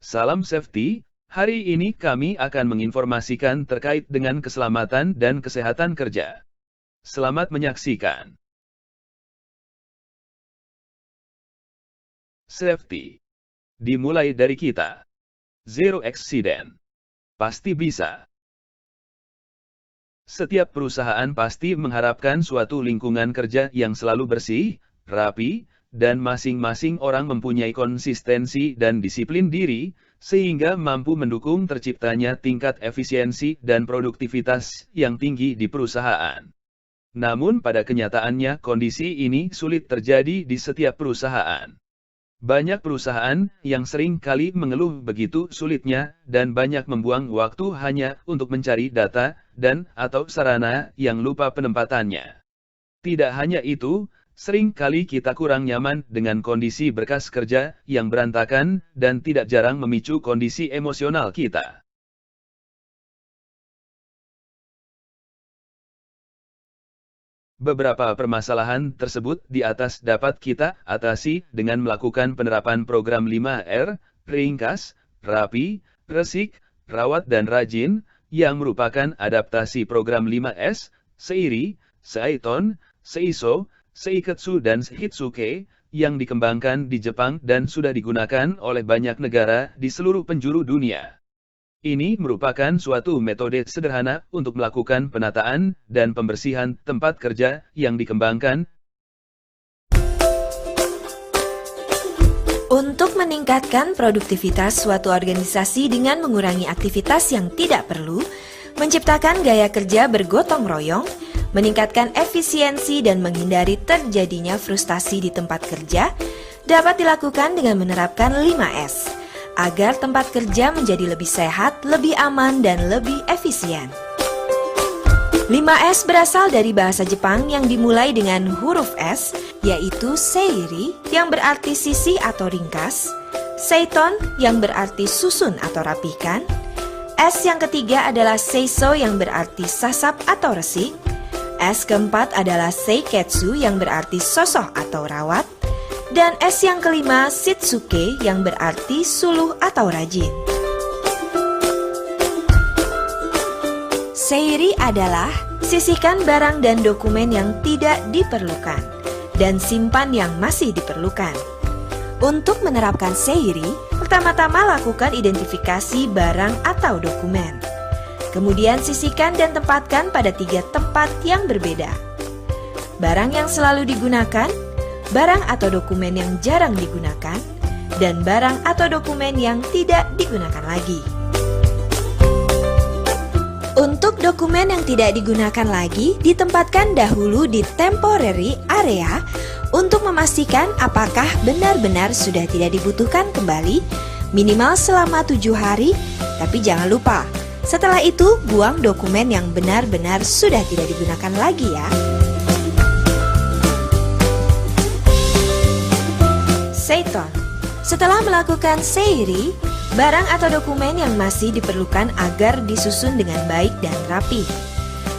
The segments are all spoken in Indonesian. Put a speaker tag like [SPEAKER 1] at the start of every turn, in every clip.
[SPEAKER 1] Salam safety, hari ini kami akan menginformasikan terkait dengan keselamatan dan kesehatan kerja. Selamat menyaksikan. Safety. Dimulai dari kita. Zero accident. Pasti bisa. Setiap perusahaan pasti mengharapkan suatu lingkungan kerja yang selalu bersih, rapi, dan masing-masing orang mempunyai konsistensi dan disiplin diri, sehingga mampu mendukung terciptanya tingkat efisiensi dan produktivitas yang tinggi di perusahaan. Namun pada kenyataannya kondisi ini sulit terjadi di setiap perusahaan. Banyak perusahaan yang sering kali mengeluh begitu sulitnya dan banyak membuang waktu hanya untuk mencari data dan atau sarana yang lupa penempatannya. Tidak hanya itu, sering kali kita kurang nyaman dengan kondisi berkas kerja yang berantakan dan tidak jarang memicu kondisi emosional kita. Beberapa permasalahan tersebut di atas dapat kita atasi dengan melakukan penerapan program 5R, ringkas, rapi, resik, rawat dan rajin, yang merupakan adaptasi program 5S, Seiri, Seiton, Seiso, Seiketsu dan Seihitsuke, yang dikembangkan di Jepang dan sudah digunakan oleh banyak negara di seluruh penjuru dunia. Ini merupakan suatu metode sederhana untuk melakukan penataan dan pembersihan tempat kerja yang dikembangkan.
[SPEAKER 2] Untuk meningkatkan produktivitas suatu organisasi dengan mengurangi aktivitas yang tidak perlu, menciptakan gaya kerja bergotong royong, meningkatkan efisiensi dan menghindari terjadinya frustasi di tempat kerja, dapat dilakukan dengan menerapkan 5S. Agar tempat kerja menjadi lebih sehat, lebih aman, dan lebih efisien. 5S berasal dari bahasa Jepang yang dimulai dengan huruf S, yaitu Seiri, yang berarti sisi atau ringkas, Seiton, yang berarti susun atau rapihkan, S yang ketiga adalah Seiso, yang berarti sasap atau resik, S keempat adalah Seiketsu, yang berarti sosok atau rawat, dan S yang kelima, Shitsuke, yang berarti suluh atau rajin. Seiri adalah sisihkan barang dan dokumen yang tidak diperlukan, dan simpan yang masih diperlukan. Untuk menerapkan Seiri, pertama-tama lakukan identifikasi barang atau dokumen. Kemudian sisihkan dan tempatkan pada 3 tempat yang berbeda. Barang yang selalu digunakan, barang atau dokumen yang jarang digunakan, dan barang atau dokumen yang tidak digunakan lagi. Untuk dokumen yang tidak digunakan lagi, ditempatkan dahulu di temporary area untuk memastikan apakah benar-benar sudah tidak dibutuhkan kembali, minimal selama 7 hari, tapi jangan lupa, setelah itu buang dokumen yang benar-benar sudah tidak digunakan lagi ya. Seiton. Setelah melakukan Seiri, barang atau dokumen yang masih diperlukan agar disusun dengan baik dan rapi.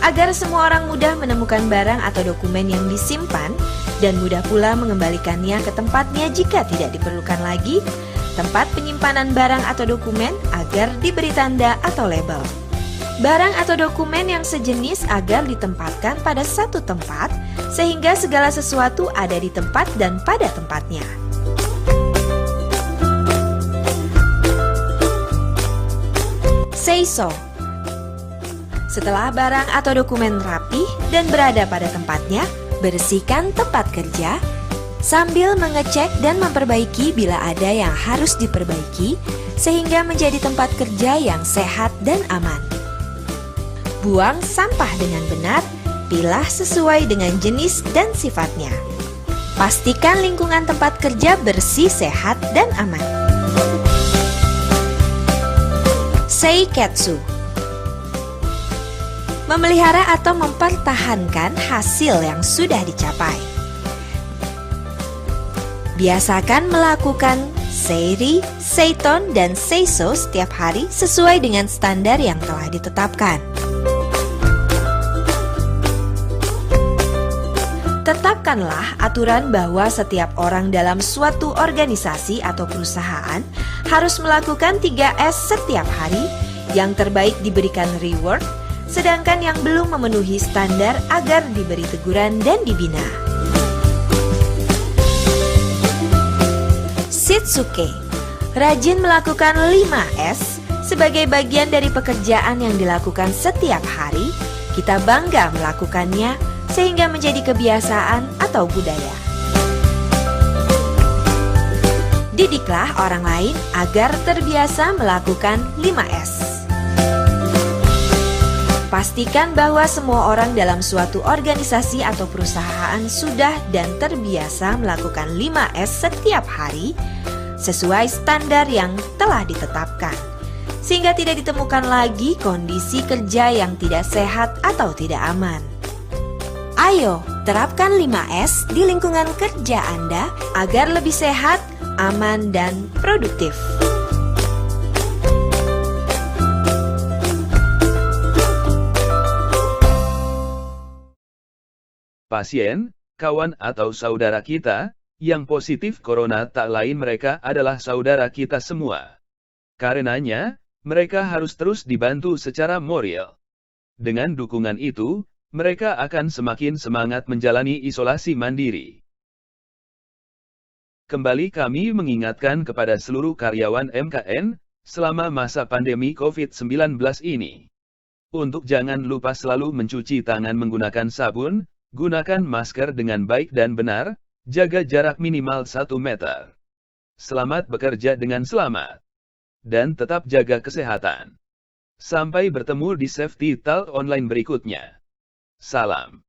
[SPEAKER 2] Agar semua orang mudah menemukan barang atau dokumen yang disimpan dan mudah pula mengembalikannya ke tempatnya jika tidak diperlukan lagi, tempat penyimpanan barang atau dokumen agar diberi tanda atau label. Barang atau dokumen yang sejenis agar ditempatkan pada satu tempat, sehingga segala sesuatu ada di tempat dan pada tempatnya. Seiso. Setelah barang atau dokumen rapih dan berada pada tempatnya, bersihkan tempat kerja sambil mengecek dan memperbaiki bila ada yang harus diperbaiki sehingga menjadi tempat kerja yang sehat dan aman. Buang sampah dengan benar, pilah sesuai dengan jenis dan sifatnya. Pastikan lingkungan tempat kerja bersih, sehat, dan aman. Seiketsu. Memelihara atau mempertahankan hasil yang sudah dicapai. Biasakan melakukan Seiri, Seiton, dan Seiso setiap hari sesuai dengan standar yang telah ditetapkan. Tetap Tetapkanlah aturan bahwa setiap orang dalam suatu organisasi atau perusahaan harus melakukan 3S setiap hari. Yang terbaik diberikan reward, sedangkan yang belum memenuhi standar agar diberi teguran dan dibina. Shitsuke, rajin melakukan 5S sebagai bagian dari pekerjaan yang dilakukan setiap hari. Kita bangga melakukannya sehingga menjadi kebiasaan atau budaya. Didiklah orang lain agar terbiasa melakukan 5S. Pastikan bahwa semua orang dalam suatu organisasi atau perusahaan sudah dan terbiasa melakukan 5S setiap hari sesuai standar yang telah ditetapkan, sehingga tidak ditemukan lagi kondisi kerja yang tidak sehat atau tidak aman. Ayo, terapkan 5S di lingkungan kerja Anda agar lebih sehat, aman, dan produktif.
[SPEAKER 1] Pasien, kawan atau saudara kita, yang positif corona tak lain mereka adalah saudara kita semua. Karenanya, mereka harus terus dibantu secara moral. Dengan dukungan itu, mereka akan semakin semangat menjalani isolasi mandiri. Kembali kami mengingatkan kepada seluruh karyawan MKN, selama masa pandemi COVID-19 ini. Untuk jangan lupa selalu mencuci tangan menggunakan sabun, gunakan masker dengan baik dan benar, jaga jarak minimal 1 meter. Selamat bekerja dengan selamat. Dan tetap jaga kesehatan. Sampai bertemu di Safety Talk online berikutnya. Salam.